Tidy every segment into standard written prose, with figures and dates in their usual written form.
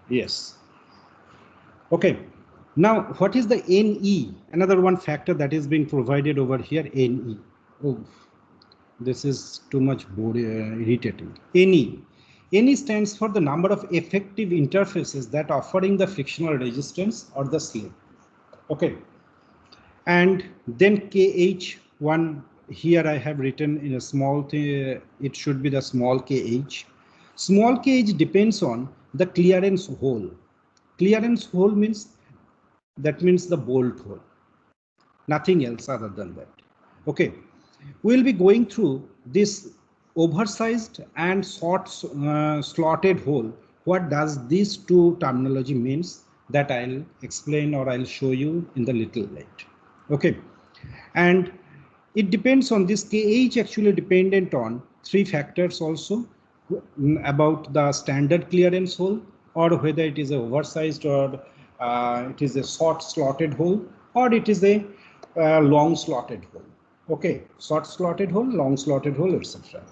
Yes. Okay. Now, what is the NE? Another one factor that is being provided over here, NE. Oh, this is too much irritating. NE. NE stands for the number of effective interfaces that offering the frictional resistance or the slip. Okay. And then KH1, here I have written in a small, it should be the small KH. Small KH depends on the clearance hole. Clearance hole means, that means the bolt hole. Nothing else other than that. Okay. We'll be going through this oversized and slotted hole. What does these two terminology means, that I'll explain or I'll show you in the little late. Okay. And it depends on this KH actually dependent on three factors also, about the standard clearance hole, or whether it is a oversized, or it is a short slotted hole, or it is a long slotted hole. Okay, short slotted hole, long slotted hole, etc.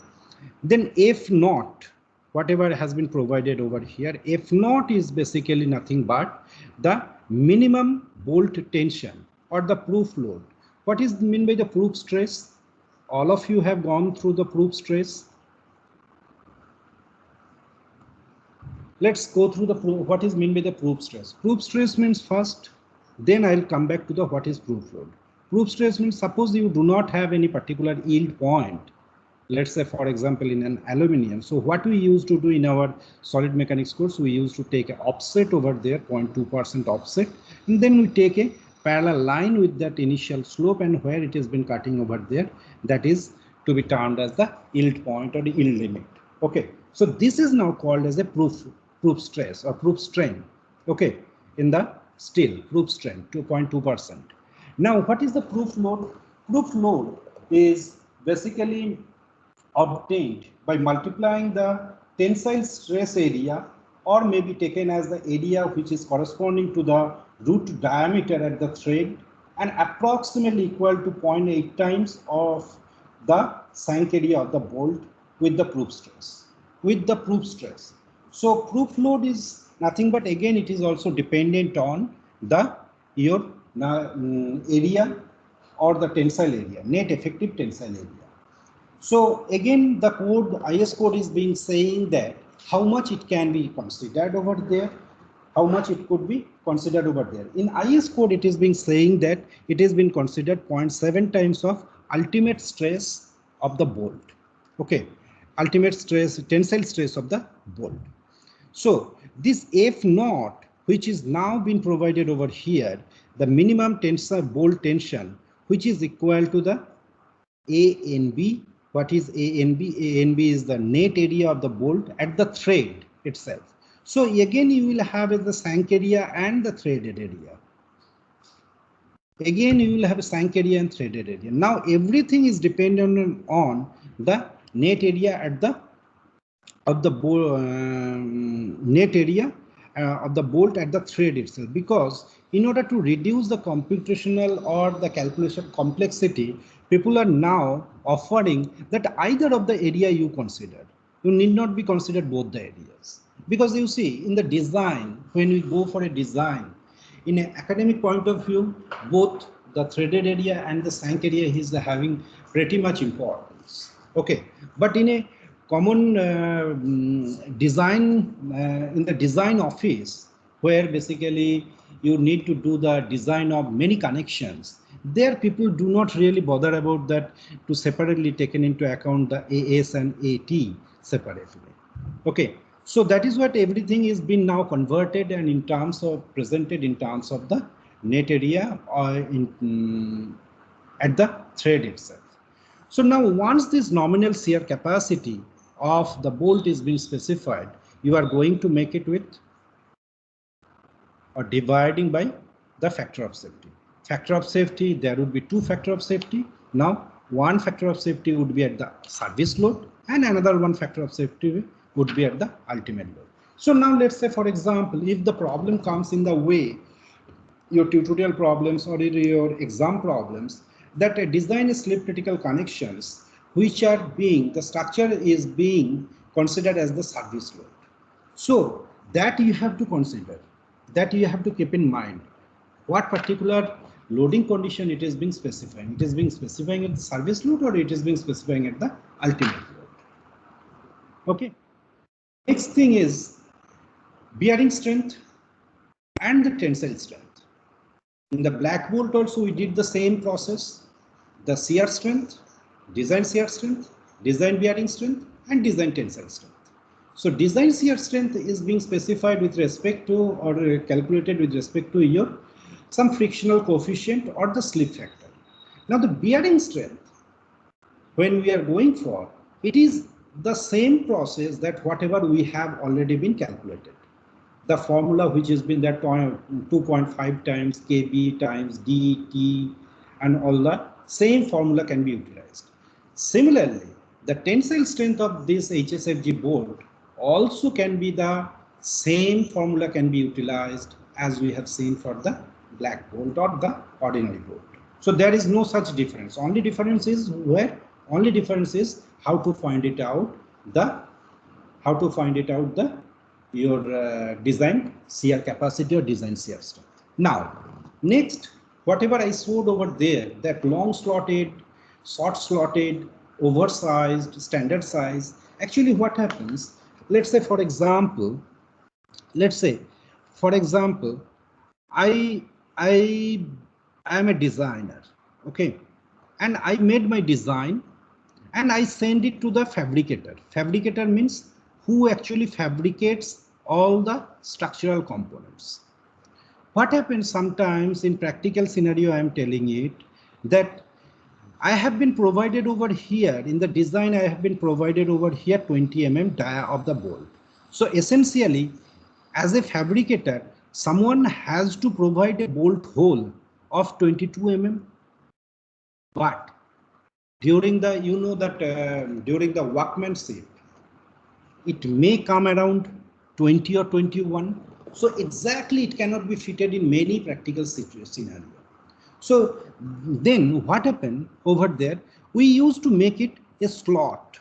Then F naught, whatever has been provided over here, F naught is basically nothing but the minimum bolt tension or the proof load. What is meant by the proof stress? All of you have gone through the proof stress. Let's go through the what is meant by the proof stress. Proof stress means first, then I'll come back to the what is proof load. Proof stress means, suppose you do not have any particular yield point. Let's say, for example, in an aluminium. So what we used to do in our solid mechanics course, we used to take an offset over there, 0.2% offset, and then we take a parallel line with that initial slope, and where it has been cutting over there, that is to be termed as the yield point or the yield limit. Okay, so this is now called as a proof stress or proof strain. Okay, in the steel, proof strain 2.2%. Now, what is the proof load? Proof load is basically obtained by multiplying the tensile stress area, or may be taken as the area which is corresponding to the root diameter at the thread, and approximately equal to 0.8 times of the shank area of the bolt with the proof stress. So proof load is nothing but, again, it is also dependent on the your area or the tensile area, net effective tensile area. So again, the code, IS code is being saying that how much it can be considered over there, how much it could be considered over there. In IS code, it is being saying that it has been considered 0.7 times of ultimate stress of the bolt. Okay, ultimate stress, tensile stress of the bolt. So this F naught, which is now been provided over here, the minimum tensile bolt tension, which is equal to the ANB. What is ANB? ANB is the net area of the bolt at the thread itself. So again, you will have the shank area and the threaded area. Again, you will have a shank area and threaded area. Now everything is dependent on the net area at the of the net area of the bolt at the thread itself, because in order to reduce the computational or the calculation complexity, people are now offering that either of the area you consider, you need not be considered both the areas, because you see, in the design, when we go for a design, in an academic point of view, both the threaded area and the shank area is having pretty much importance. Okay, but in a common design, in the design office, where basically you need to do the design of many connections, there people do not really bother about that, to separately taken into account the AS and AT separately. Okay, so that is what everything is been now converted and in terms of presented in terms of the net area or at the thread itself. So now once this nominal shear capacity of the bolt is being specified, you are going to make it with or dividing by the factor of safety. Factor of safety, there would be two factor of safety. Now one factor of safety would be at the service load and another one factor of safety would be at the ultimate load. So now let's say, for example, if the problem comes in the way, your tutorial problems or your exam problems, that design slip critical connections which are being, the structure is being considered as the service load. So that you have to consider, that you have to keep in mind what particular loading condition it is being specifying. It is being specifying at the service load or it is being specifying at the ultimate load. Okay. Next thing is bearing strength and the tensile strength. In the black bolt also we did the same process. The shear strength, design shear strength, design bearing strength and design tensile strength. So design shear strength is being specified with respect to or calculated with respect to your some frictional coefficient or the slip factor. Now the bearing strength, when we are going for, it is the same process that whatever we have already been calculated. The formula which has been that 2.5 times kb times dt and all the same formula can be utilized. Similarly, the tensile strength of this HSFG bolt also can be the same formula can be utilized as we have seen for the black bolt or the ordinary bolt. So there is no such difference. Only difference is how to find it out your design shear capacity or design shear strength. Now, next, whatever I showed over there, that long slotted, short slotted, oversized, standard size, actually what happens, let's say for example, I am a designer, okay, and I made my design and I send it to the fabricator. Fabricator means who actually fabricates all the structural components. What happens sometimes in practical scenario, I am telling it that I have been provided over here in the design, I have been provided over here 20 mm dia of the bolt. So essentially, as a fabricator, someone has to provide a bolt hole of 22 mm. But during the, during the workmanship, it may come around 20 or 21. So exactly it cannot be fitted in many practical scenario. So then what happened over there, we used to make it a slot.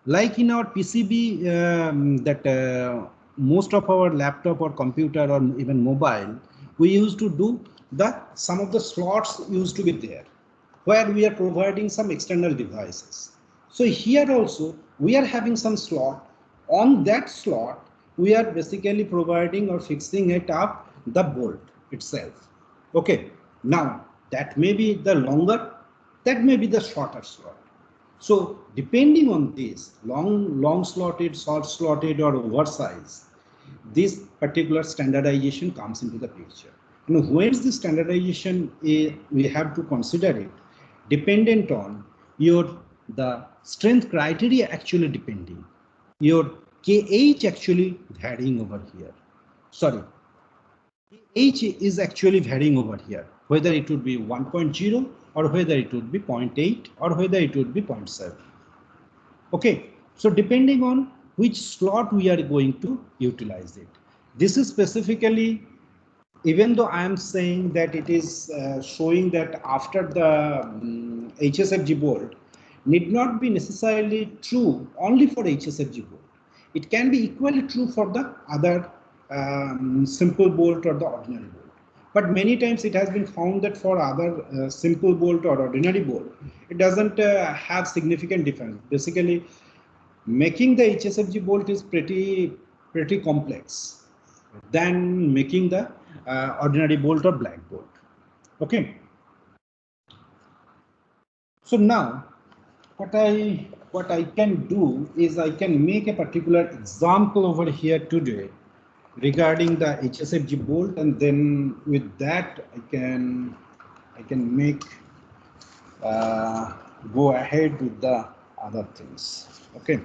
Like in our PCB, most of our laptop or computer or even mobile, we used to do some of the slots used to be there, where we are providing some external devices. So here also we are having some slot. On that slot, we are basically providing or fixing it up the bolt itself. Okay, now that may be the longer, that may be the shorter slot. So depending on this, long slotted, short slotted or oversized, this particular standardization comes into the picture. Now, when is the standardization, we have to consider it dependent on the strength criteria actually depending, your KH actually varying over here. Sorry, KH is actually varying over here, whether it would be 1.0 or whether it would be 0.8 or whether it would be 0.7. Okay, so depending on which slot we are going to utilize it. This is specifically, even though I am saying that it is showing that after the HSFG bolt, need not be necessarily true only for HSFG bolt. It can be equally true for the other simple bolt or the ordinary bolt. But many times it has been found that for other simple bolt or ordinary bolt, it doesn't have significant difference. Basically, making the HSFG bolt is pretty complex than making the ordinary bolt or black bolt. Okay. So now, what I can do is I can make a particular example over here today regarding the HSFG bolt, and then with that I can make go ahead with the other things. Okay.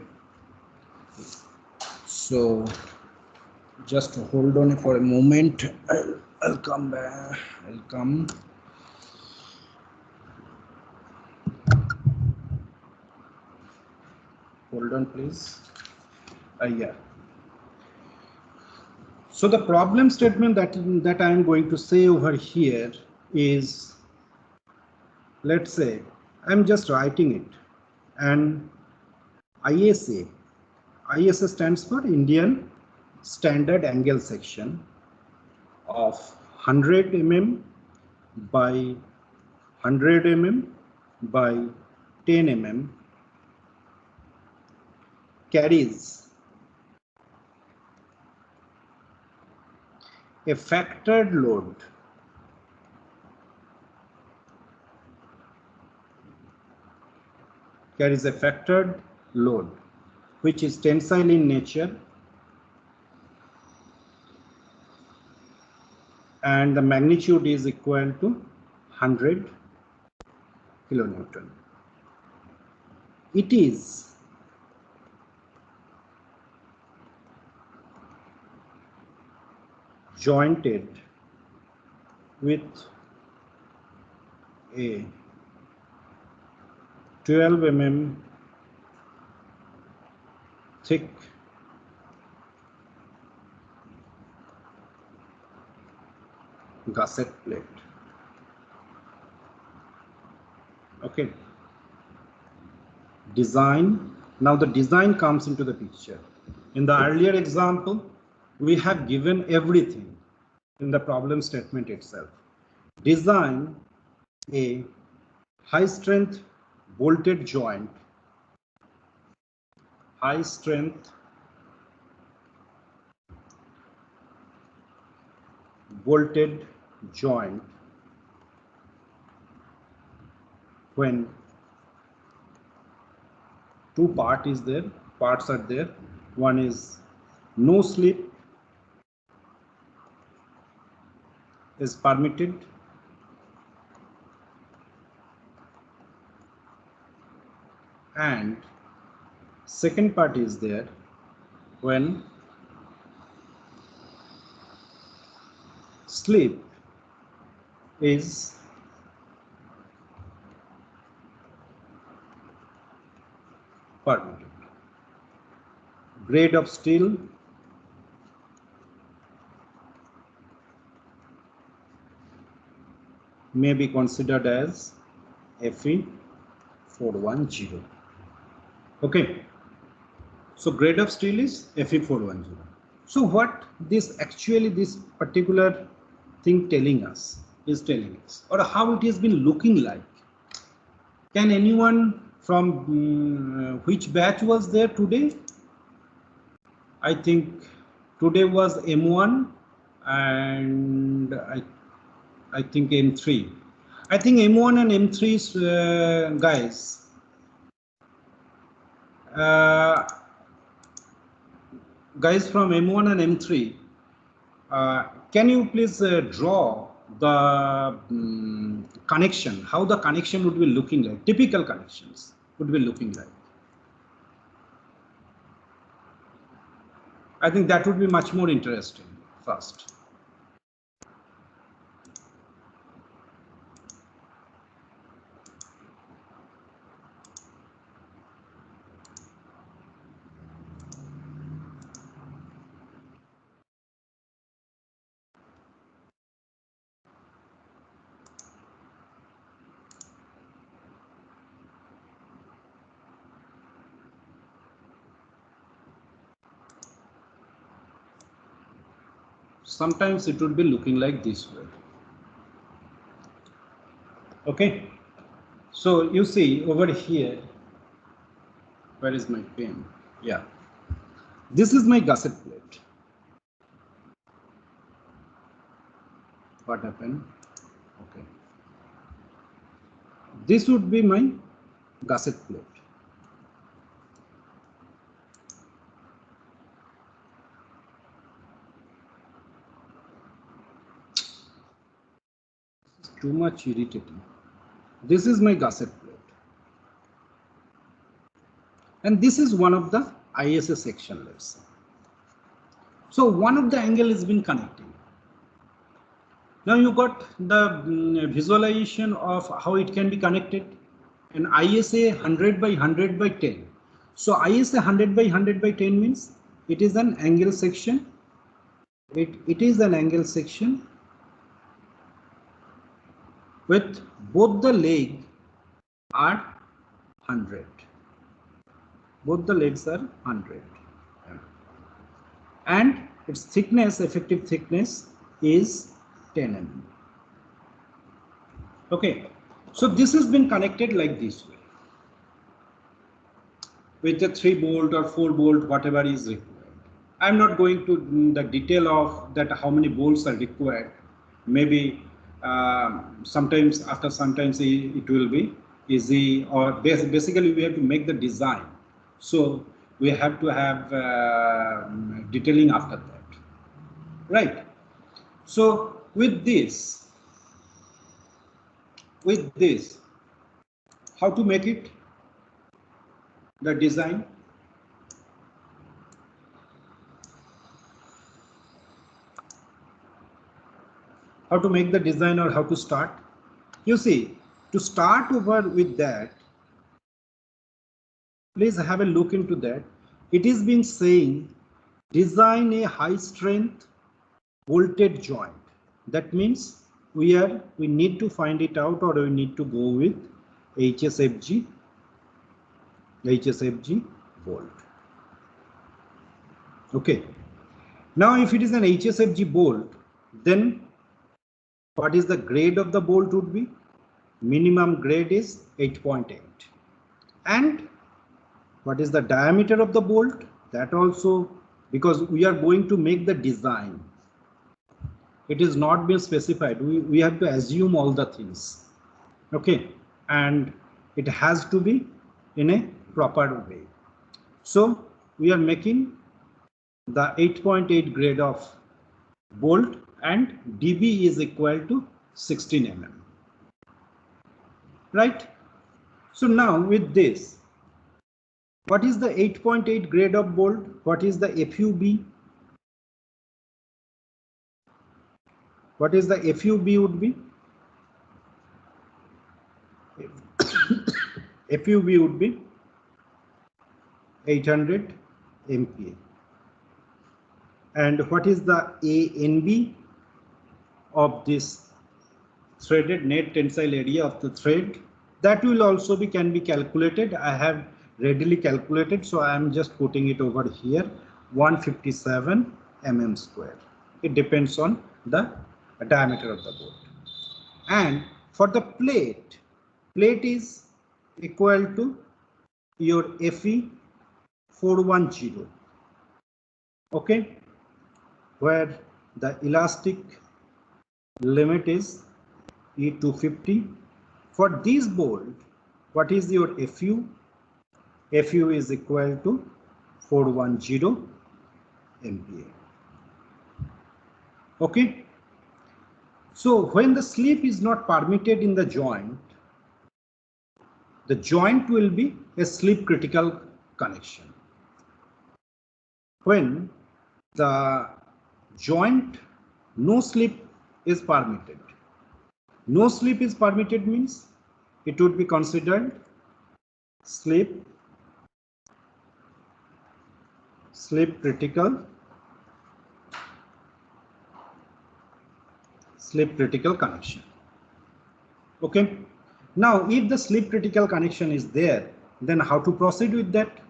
So just hold on for a moment. I'll come back. I'll come. Hold on, please. Yeah. So the problem statement that I am going to say over here is, let's say I'm just writing it, and ISA stands for Indian standard angle section of 100 mm by 100 mm by 10 mm carries a factored load which is tensile in nature and the magnitude is equal to 100 kilonewton. It is jointed with a 12 mm thick gusset plate. Okay. Design. Now the design comes into the picture. In the earlier example, we have given everything in the problem statement itself. Design a high strength bolted joint, high strength bolted joint when two parts are there. One is no slip is permitted, and second part is there when slip is permitted. Grade of steel may be considered as Fe410. Okay, so grade of steel is Fe410. So what this particular thing is telling us, or how it has been looking like? Can anyone from which batch was there today? I think today was M1 and I think M3. I think M1 and M3's guys. Guys from M1 and M3, can you please draw the connection, how the connection would be looking like, typical connections would be looking like? I think that would be much more interesting first. Sometimes it would be looking like this way. Okay, so you see over here, where is my pen? Yeah, this is my gusset plate. What happened? Okay, this would be my gusset plate. Too much irritating. This is my gusset plate, and this is one of the ISA section, let's say. So one of the angle has been connecting. Now you got the visualization of how it can be connected. And ISA 100 by 100 by 10. So ISA 100 by 100 by 10 means it is an angle section. It is an angle section with both the legs are 100. Both the legs are 100. And its thickness, effective thickness is 10 mm. Okay, so this has been connected like this way with a 3 bolt or 4 bolt, whatever is required. I'm not going to the detail of that how many bolts are required. Maybe sometimes after sometimes it will be easy, or basically we have to make the design. So we have to have detailing after that, right? So with this, how to make it, the design. How to make the design or how to start? You see, to start over with that, please have a look into that. It is been saying design a high strength bolted joint. That means we need to find it out, or we need to go with HSFG bolt. Okay. Now if it is an HSFG bolt, then what is the grade of the bolt would be? Minimum grade is 8.8. And what is the diameter of the bolt? That also, because we are going to make the design, it is not been specified. We have to assume all the things. Okay, and it has to be in a proper way. So we are making the 8.8 grade of bolt, and dB is equal to 16 mm. Right? So now with this, what is the 8.8 grade of bolt? What is the FUB? What is the FUB would be? FUB would be 800 MPa. And what is the ANB of this threaded net tensile area of the thread? That will also can be calculated. I have readily calculated, so I am just putting it over here, 157 mm square. It depends on the diameter of the bolt. And for the plate is equal to your FE 410. Okay, where the elastic limit is E250. For this bolt, what is your FU? FU is equal to 410 MPa. Okay. So when the slip is not permitted in the joint will be a slip critical connection. When the joint no slip is permitted. No slip is permitted means it would be considered slip critical connection. Okay. Now if the slip critical connection is there, then how to proceed with that?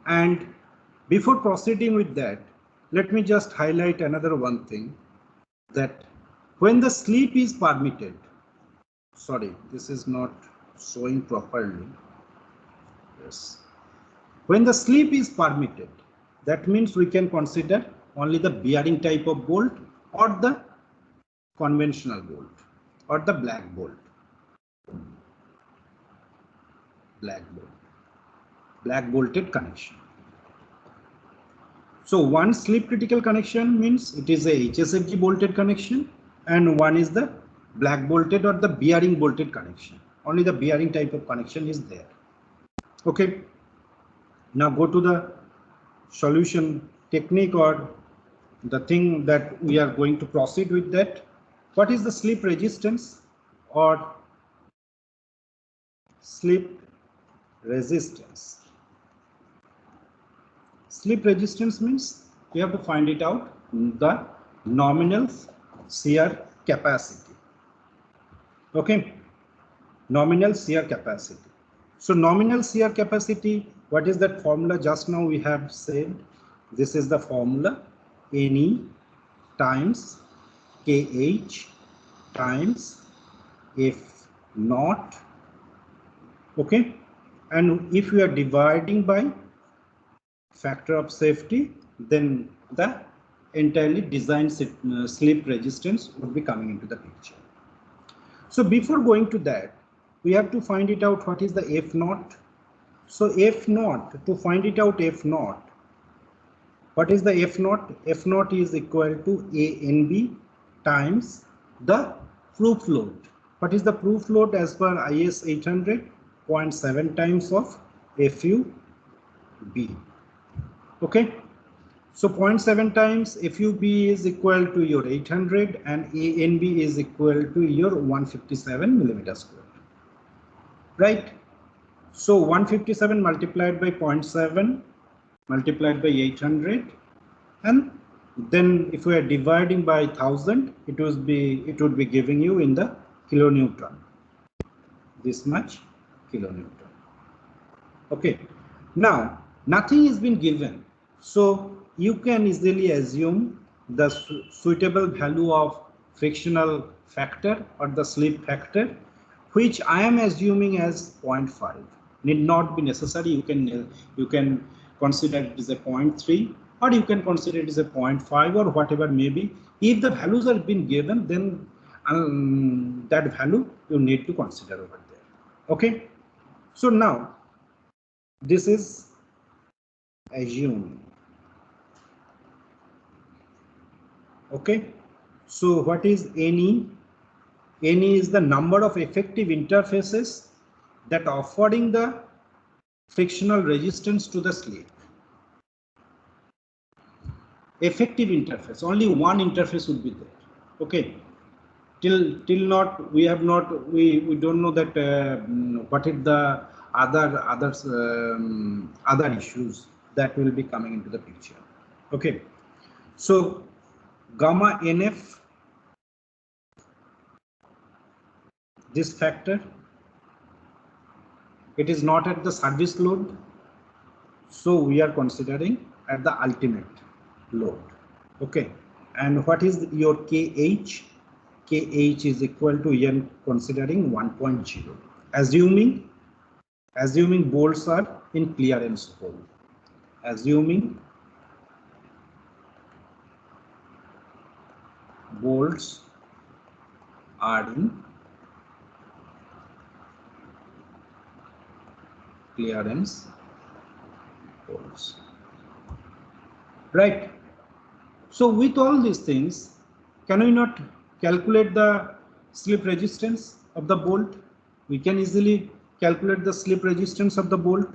And before proceeding with that, let me just highlight another one thing, that when the slip is permitted, sorry, this is not showing properly. Yes. When the slip is permitted, that means we can consider only the bearing type of bolt or the conventional bolt or the black bolted connection. So one slip critical connection means it is a HSFG bolted connection, and one is the black bolted or the bearing bolted connection. Only the bearing type of connection is there. Okay. Now go to the solution technique, or the thing that we are going to proceed with that. What is the slip resistance or slip resistance? Slip resistance means we have to find it out, the nominal shear capacity. Okay, nominal shear capacity. So nominal shear capacity, what is that formula? Just now we have said This is the formula, Ne times Kh times F naught. Okay, and if we are dividing by factor of safety, then the entirely designed slip resistance would be coming into the picture. So before going to that, we have to find it out what is the F naught. So F naught, to find it out F naught, what is the F naught? F naught is equal to ANB times the proof load. What is the proof load as per IS 800? 0.7 times of FUB. Okay. So 0.7 times FUB is equal to your 800 and ANB is equal to your 157 millimeter square. Right. So 157 multiplied by 0.7 multiplied by 800, and then if we are dividing by 1000, it would be giving you in the kilonewton, this much kilonewton. Okay, now nothing has been given, so you can easily assume the suitable value of frictional factor or the slip factor, which I am assuming as 0.5. Need not be necessary. You can consider it as a 0.3, or you can consider it as a 0.5 or whatever may be. If the values are been given, then that value you need to consider over there. Okay, so now this is assumed. Okay, so what is Ne? Ne is the number of effective interfaces that offering the frictional resistance to the slip. Effective interface, only one interface would be there. Okay, till not we don't know that what is the other issues that will be coming into the picture. Okay, so gamma NF, this factor, it is not at the service load, so we are considering at the ultimate load. Okay, and what is your KH? KH is equal to N considering 1.0, assuming bolts are in clearance hole, assuming bolts are in clearance holes, right? So with all these things, can we not calculate the slip resistance of the bolt? We can easily calculate the slip resistance of the bolt.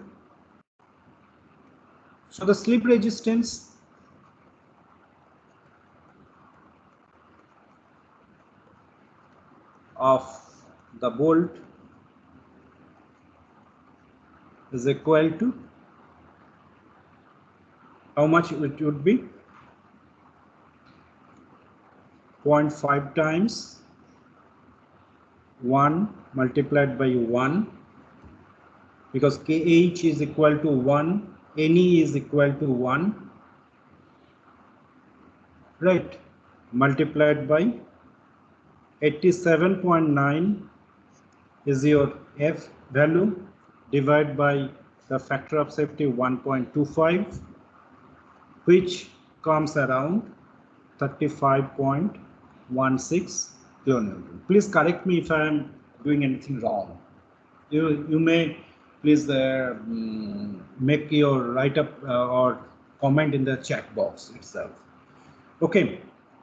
So the slip resistance of the bolt is equal to how much it would be? 0.5 times 1 multiplied by 1, because KH is equal to 1, Ne is equal to 1, right, multiplied by 87.9 is your F value, divided by the factor of safety 1.25, which comes around 35.16 kilonewton. Please correct me if I am doing anything wrong. You may please make your write up or comment in the chat box itself. Okay,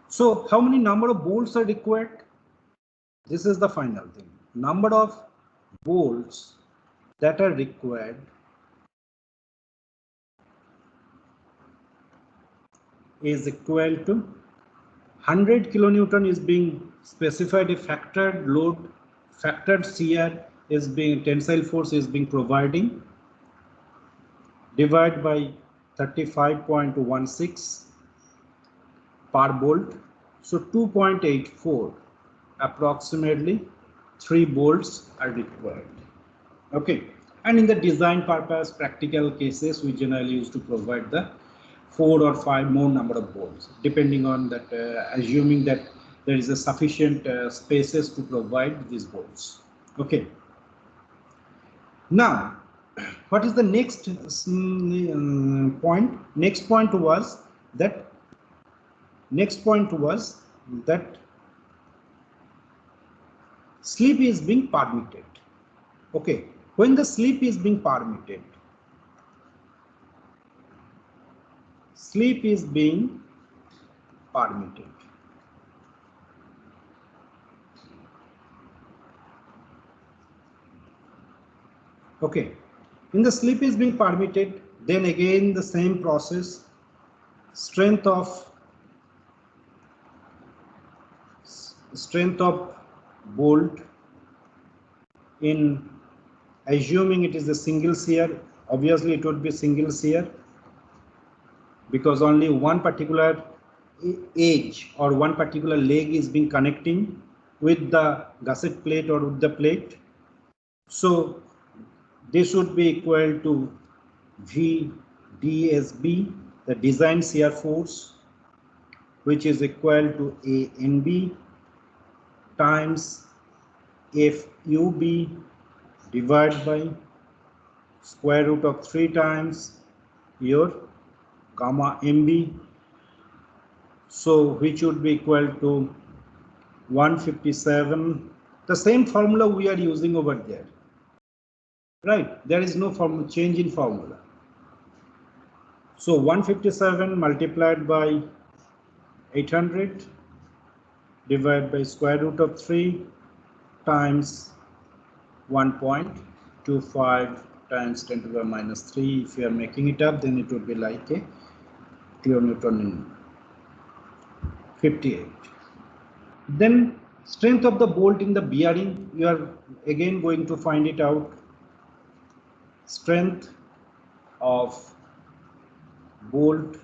so how many number of bolts are required? This is the final thing. Number of bolts that are required is equal to 100 kilonewton is being specified, a factored load, factored shear is being, tensile force is being providing, divided by 35.16 per bolt, so 2.84, approximately 3 bolts are required. Okay, and in the design purpose practical cases we generally use to provide the 4 or 5 more number of bolts, depending on that, assuming that there is a sufficient spaces to provide these bolts. Okay. Now, what is the next point? Next point was that sleep is being permitted. Okay, when the sleep is being permitted, okay, when the sleep is being permitted, then again the same process, strength of bolt, in assuming it is a single shear, obviously it would be single shear because only one particular edge or one particular leg is being connecting with the gusset plate or with the plate. So this would be equal to VDSB, the design shear force, which is equal to ANB times FUB divided by square root of 3 times your gamma MB, so which would be equal to 157. The same formula we are using over there, right? There is no change in formula. So 157 multiplied by 800 divided by square root of 3 times 1.25 times 10 to the minus 3. If you are making it up, then it would be like a kilonewton in 58. Then strength of the bolt in the bearing, you are again going to find it out. Strength of bolt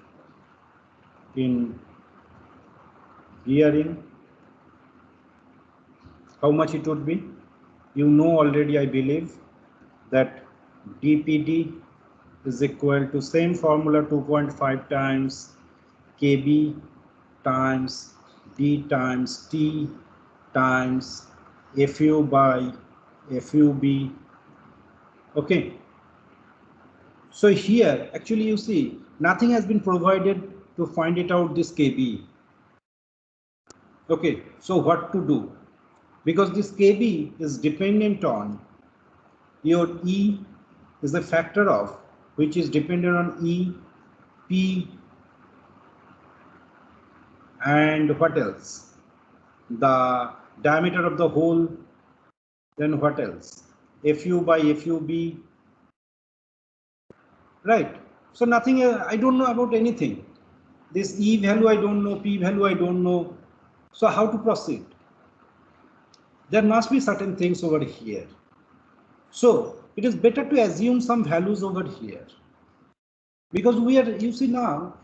in bearing, how much it would be? You know already, I believe, that dPd is equal to same formula, 2.5 times kb times d times t times fu by fub. Okay, so here actually you see nothing has been provided to find it out, this kb. Okay, so what to do? Because this kb is dependent on your E is a factor of which is dependent on E, P, and what else? The diameter of the hole, then what else? Fu by FUB, right? So nothing, I don't know about anything. This E value I don't know, P value I don't know. So how to proceed? There must be certain things over here. So it is better to assume some values over here, because we are, you see now,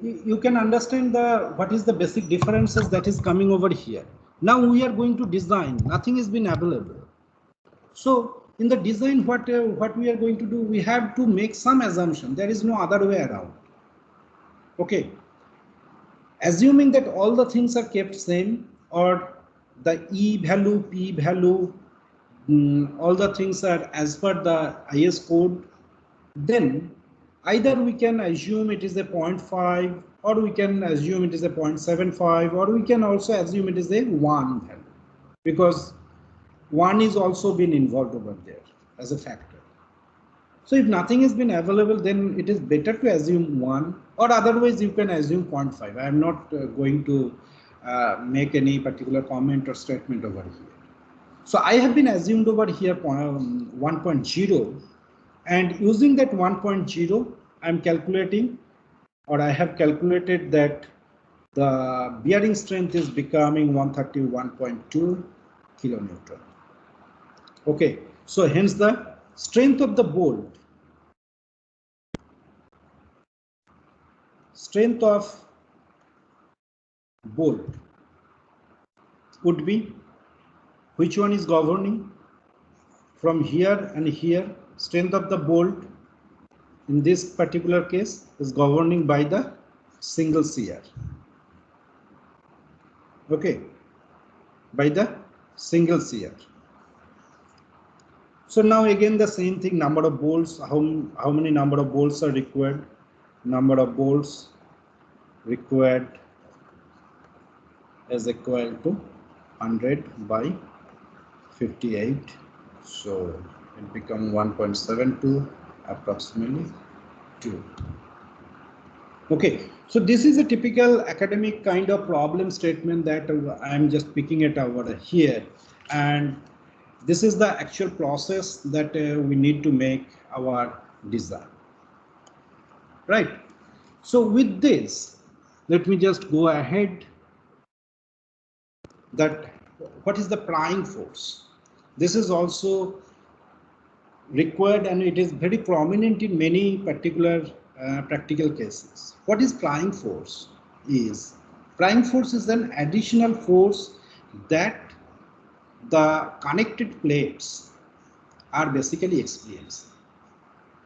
you can understand what is the basic differences that is coming over here. Now we are going to design, nothing has been available. So in the design, what we are going to do, we have to make some assumption. There is no other way around. Okay, assuming that all the things are kept same, or the E value, P value, all the things are as per the IS code, then either we can assume it is a 0.5, or we can assume it is a 0.75, or we can also assume it is a 1 value, because 1 is also been involved over there as a factor. So if nothing has been available, then it is better to assume 1, or otherwise you can assume 0.5. I am not going to make any particular comment or statement over here. So I have been assumed over here 1.0, and using that 1.0, I am calculating, or I have calculated that the bearing strength is becoming 131.2 kilonewton. Okay, so hence the strength of the bolt, would be, which one is governing from here and here? Strength of the bolt in this particular case is governing by the single shear. Okay, by the single shear. So now again the same thing, number of bolts, how many number of bolts are required? Number of bolts required is equal to 100 by 58. So it become 1.72 approximately 2. Okay, so this is a typical academic kind of problem statement that I'm just picking it over here, and this is the actual process that we need to make our design, right? So with this, let me just go ahead. That what is the prying force? This is also required, and it is very prominent in many particular practical cases. What is prying force? Prying force is an additional force that the connected plates are basically experiencing.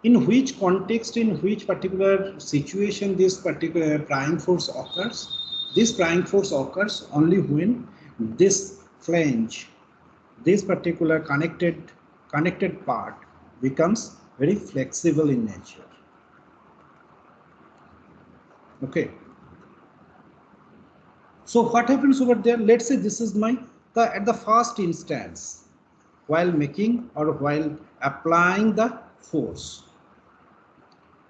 In which context, in which particular situation this particular prying force occurs? This prying force occurs only when this flange, this particular connected part becomes very flexible in nature. Okay. So what happens over there? Let's say this is at the first instance, while making or while applying the force.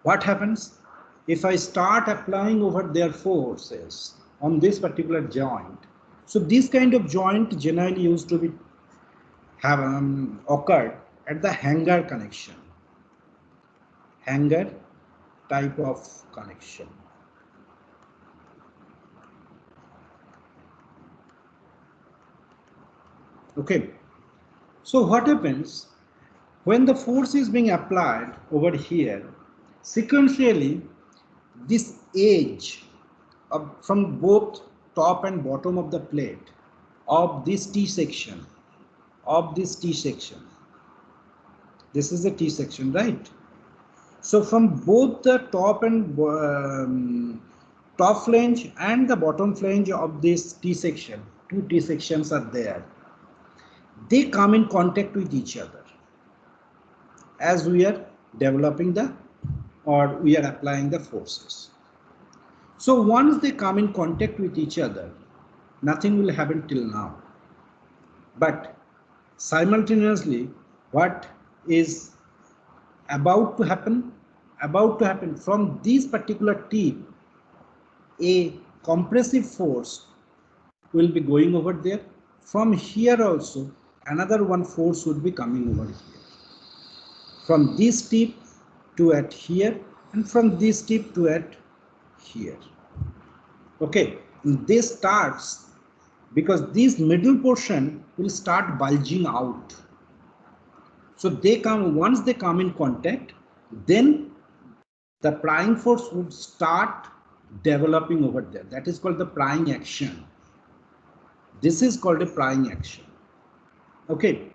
What happens if I start applying over their forces on this particular joint? So this kind of joint generally used to be occurred at the hanger connection, hanger type of connection. Okay, so what happens when the force is being applied over here? Sequentially, this edge from both top and bottom of the plate of this T section, this is the T section, right? So from both the top and top flange and the bottom flange of this T section, two T sections are there. They come in contact with each other as we are developing we are applying the forces. So once they come in contact with each other, nothing will happen till now. But simultaneously, what is about to happen from this particular tip, a compressive force will be going over there. From here also, another one force would be coming over here. From this tip to at here, and from this tip to at here. Okay, this starts because this middle portion will start bulging out. So once they come in contact, then the prying force would start developing over there. That is called the prying action. This is called a prying action. Okay,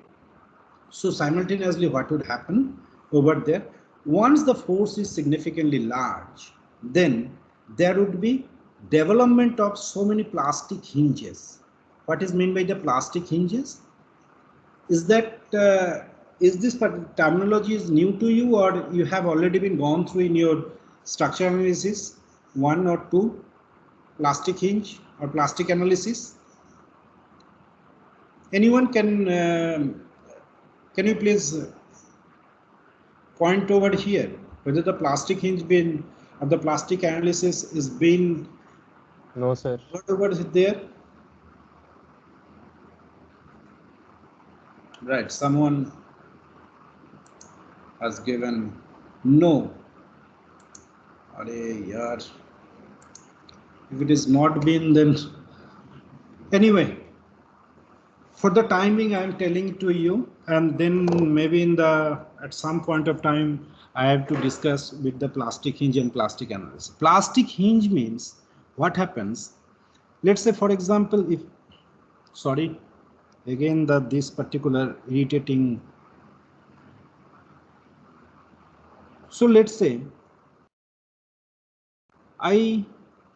so simultaneously what would happen over there? Once the force is significantly large, then there would be development of so many plastic hinges. What is meant by the plastic hinges? Is that is this terminology is new to you, or you have already been gone through in your structure analysis 1 or 2, plastic hinge or plastic analysis? Anyone can you please point over here whether the plastic hinge been or the plastic analysis is being? No, sir. Whatever is there? Right, someone has given no. If it is not been, then anyway, for the timing I am telling to you, and then maybe at some point of time I have to discuss with the plastic hinge and plastic analysis. Plastic hinge means what happens. Let's say, for example, if again this particular irritating So let's say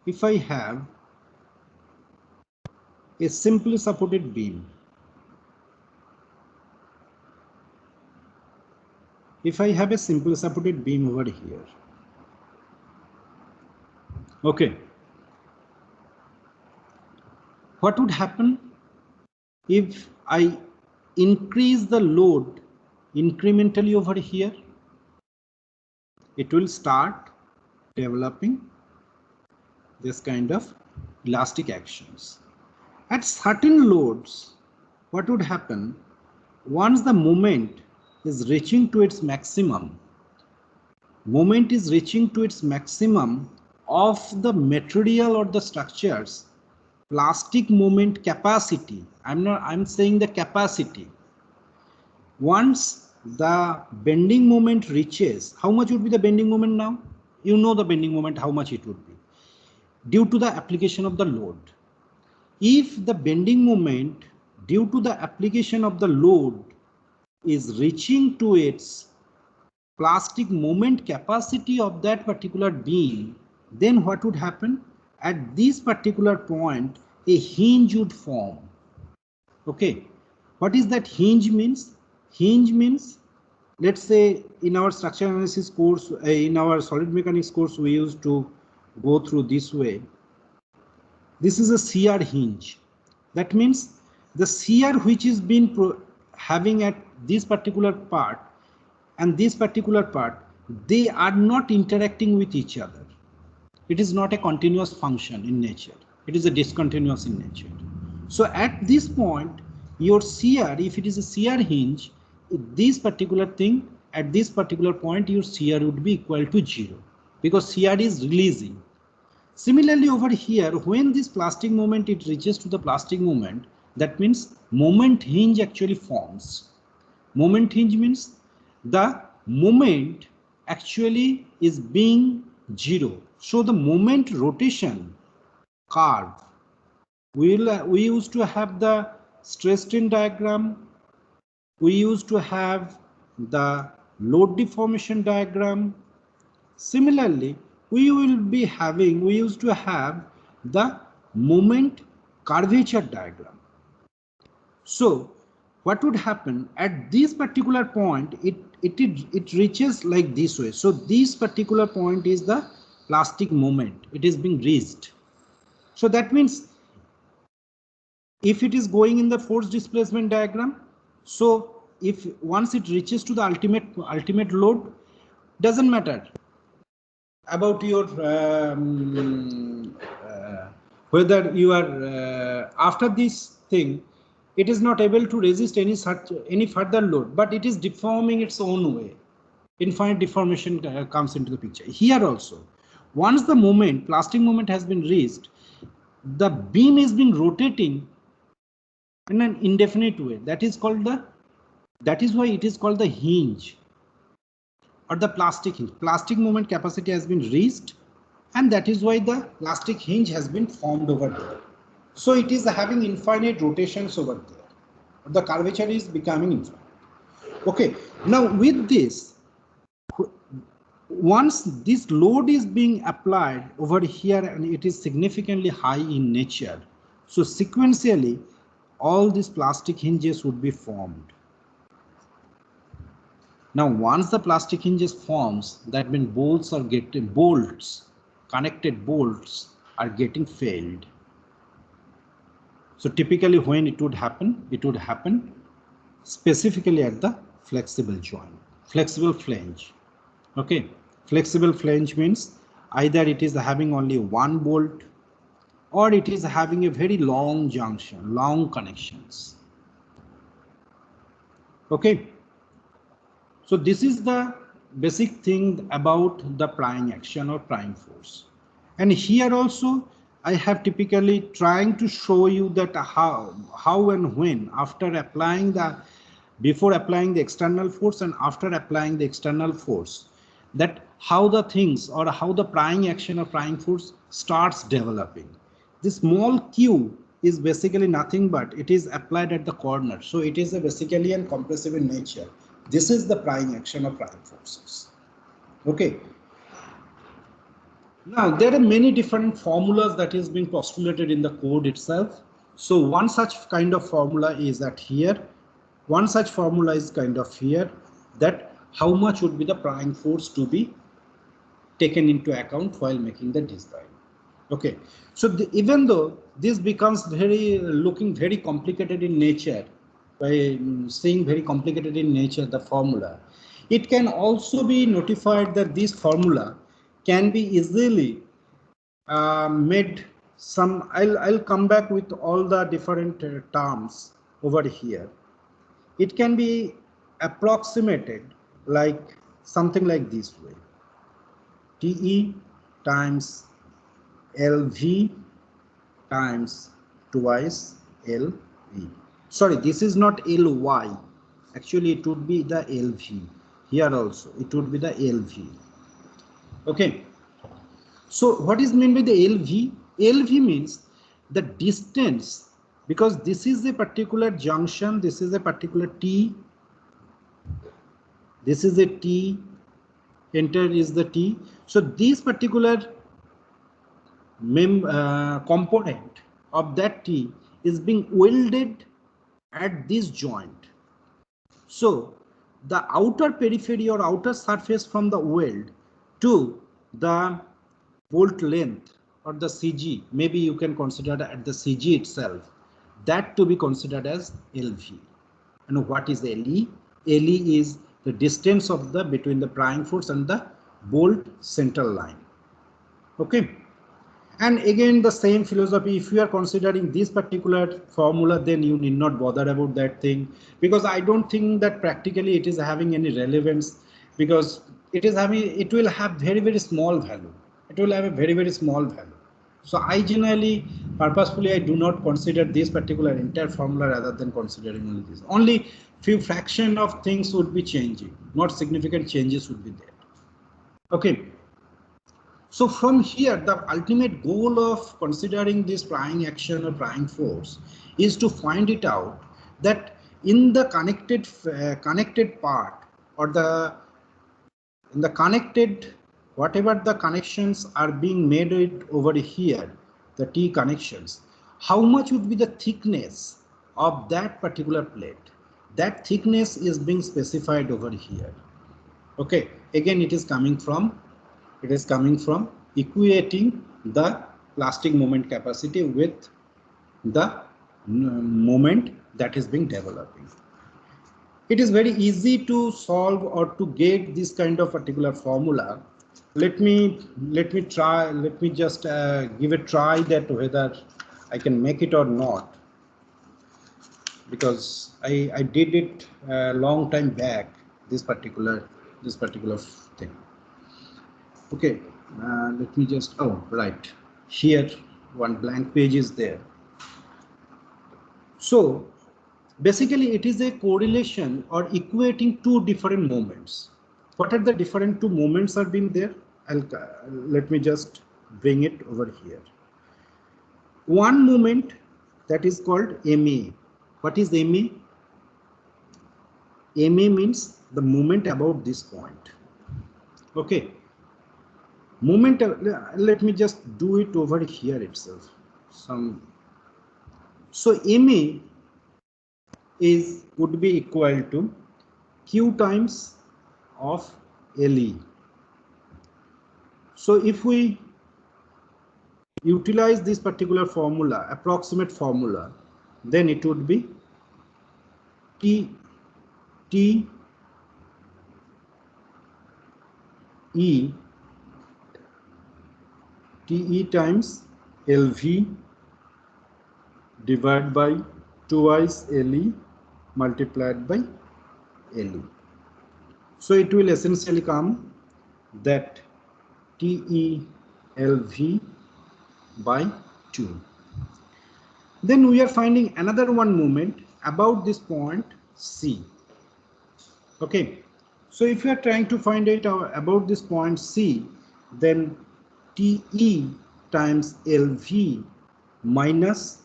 if I have a simply supported beam, if I have a simply supported beam over here, okay, what would happen if I increase the load incrementally over here? It will start developing this kind of elastic actions. At certain loads, what would happen once the moment is reaching to its maximum? Moment is reaching to its maximum of the material or the structures plastic moment capacity. I'm saying the capacity. Once the bending moment reaches, how much would be the bending moment now? You know the bending moment, how much it would be due to the application of the load. If the bending moment due to the application of the load is reaching to its plastic moment capacity of that particular beam, then what would happen? At this particular point, a hinge would form. Okay, what is that hinge means? Hinge means, let's say in our structural analysis course, in our solid mechanics course, we used to go through this way. This is a shear hinge. That means the shear which is been having at this particular part and this particular part, they are not interacting with each other. It is not a continuous function in nature. It is a discontinuous in nature. So at this point, your shear, if it is a shear hinge, this particular thing, at this particular point, your shear would be equal to 0 because shear is releasing. Similarly, over here, when this plastic moment it reaches to the plastic moment, that means moment hinge actually forms. Moment hinge means the moment actually is being 0. So the moment rotation curve, we used to have the stress strain diagram, we used to have the load deformation diagram. Similarly, we used to have the moment curvature diagram. So what would happen at this particular point, it reaches like this way. So this particular point is the plastic moment, it is being reached. So that means if it is going in the force displacement diagram, so if once it reaches to the ultimate load, doesn't matter about your whether you are after this thing, it is not able to resist any further load, but it is deforming its own way. Infinite deformation comes into the picture here also. Once the moment, plastic moment has been reached, the beam is being rotating in an indefinite way. That is why it is called the hinge or the plastic hinge. Plastic moment capacity has been reached, and that is why the plastic hinge has been formed over there. So it is having infinite rotations over there. The curvature is becoming infinite. Okay, now with this, once this load is being applied over here and it is significantly high in nature, so sequentially all these plastic hinges would be formed. Now once the plastic hinges forms, that means connected bolts are getting failed. So typically when it would happen specifically at the flexible joint, flexible flange. Okay, flexible flange means either it is having only one bolt or it is having a very long junction, long connections. Okay, so this is the basic thing about the prying action or prying force. And here also I have typically trying to show you that how and when before applying the external force and after applying the external force, that how the things or how the prying action or prying force starts developing. This small q is basically nothing but it is applied at the corner. So it is basically and compressive in nature. This is the prying action of prying forces. Okay. Now, there are many different formulas that is being postulated in the code itself. So one such kind of formula is at here. One such formula is kind of here, that how much would be the prying force to be taken into account while making the design. Okay, so even though this becomes looking very complicated in nature, by saying very complicated in nature, the formula, it can also be notified that this formula can be easily made some. I'll come back with all the different terms over here. It can be approximated like something like this way: TE times LV times twice LV. Sorry, this is not LY. Actually, it would be the LV. Here also, it would be the LV. Okay. So what is meant by the LV? LV means the distance, because this is a particular junction, this is a particular T, this is a T, enter is the T. So this particular component of that T is being welded at this joint. So the outer periphery or outer surface from the weld to the bolt length or the CG, maybe you can consider at the CG itself, that to be considered as LV. And what is LE? LE is the distance of the between the prying force and the bolt central line. Okay. And again, the same philosophy, if you are considering this particular formula, then you need not bother about that thing, because I don't think that practically it is having any relevance, because it will have very, very small value. It will have a very, very small value. So I generally, purposefully, I do not consider this particular entire formula rather than considering only this. Only few fraction of things would be changing, not significant changes would be there. Okay. So from here, the ultimate goal of considering this prying action or prying force is to find it out that in the connected part, or in the connected, whatever the connections are being made over here, the T connections, how much would be the thickness of that particular plate? That thickness is being specified over here. Okay, again it is coming from equating the plastic moment capacity with the moment that is being developing. It is very easy to solve or to get this kind of particular formula. Let me just give a try that whether I can make it or not, because I did it a long time back, this particular thing. Okay, let me just, oh, right. Here, one blank page is there. So, basically, it is a correlation or equating two different moments. What are the different two moments are being there? Let me just bring it over here. One moment that is called MA. What is MA? MA means the moment about this point. Okay. Moment, let me just do it over here itself. So MA would be equal to Q times of LE. So if we utilize this particular formula, approximate formula, then it would be T E times LV divided by twice LE multiplied by LE. So it will essentially come that TELV by 2. Then we are finding another one moment about this point C. Okay, so if you are trying to find it about this point C, then TE times LV minus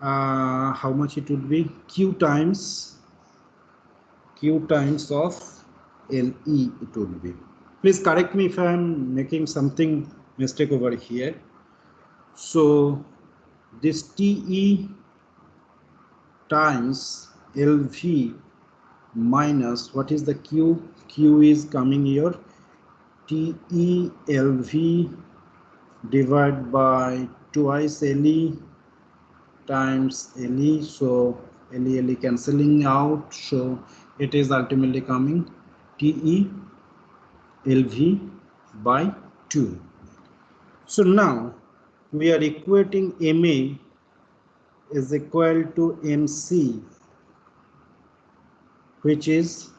how much it would be? Q times of LE it would be. Please correct me if I am making something mistake over here. So this TE times LV minus what is the Q? Q is coming here. TE LV divided by twice LE times LE. So LE cancelling out. So it is ultimately coming TE LV by 2. So now we are equating MA is equal to MC, which is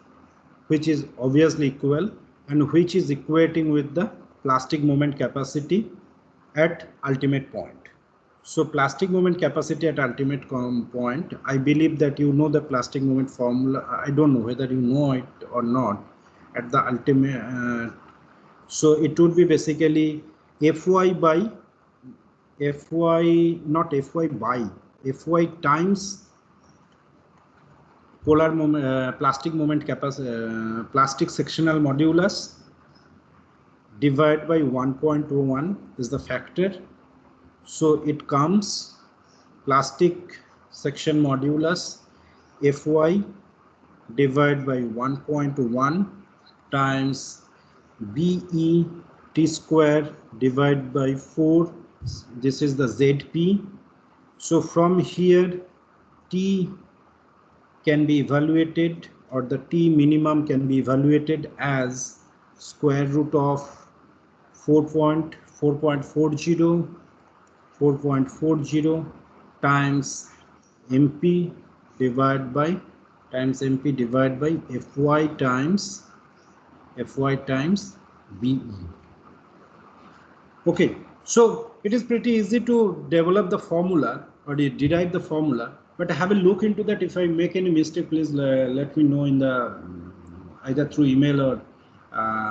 obviously equal, and which is equating with the plastic moment capacity at ultimate point. So plastic moment capacity at ultimate point, I believe that you know the plastic moment formula. I don't know whether you know it or not. At the ultimate, so it would be basically Fy by Fy, not Fy by, Fy times polar moment, plastic moment capacity, plastic sectional modulus divided by 1.01 is the factor. So it comes plastic section modulus Fy divided by 1.1 times BE T square divided by 4. This is the ZP. So from here T can be evaluated, or the T minimum can be evaluated as square root of 4.40 times MP divided by Fy times BE. Okay, so it is pretty easy to develop the formula or derive the formula, but have a look into that. If I make any mistake, please let me know in the either through email or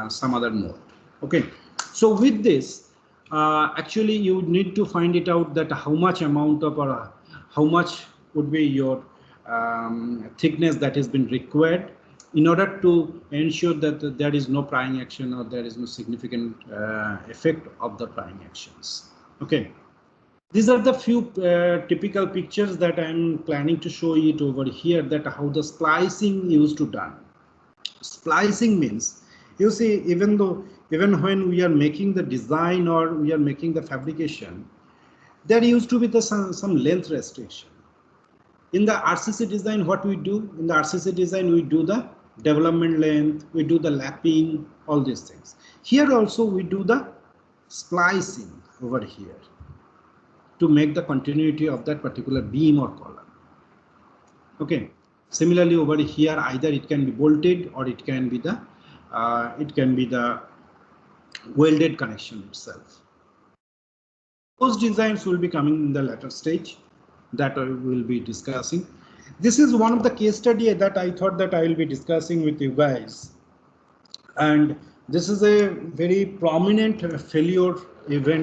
some other mode. Okay, so with this, actually you need to find it out that how much amount of or how much would be your thickness that has been required in order to ensure that there is no prying action or there is no significant effect of the prying actions. Okay, these are the few typical pictures that I'm planning to show it over here, that how the splicing used to done. Splicing means, you see, even when we are making the design or we are making the fabrication, there used to be some length restriction. In the RCC design, what we do in the RCC design, we do the development length, we do the lapping, all these things. Here also we do the splicing over here to make the continuity of that particular beam or column. Okay, similarly over here, either it can be bolted or it can be the welded connection itself. Those designs will be coming in the later stage that I will be discussing. This is one of the case study that I thought that I will be discussing with you guys, and this is a very prominent failure event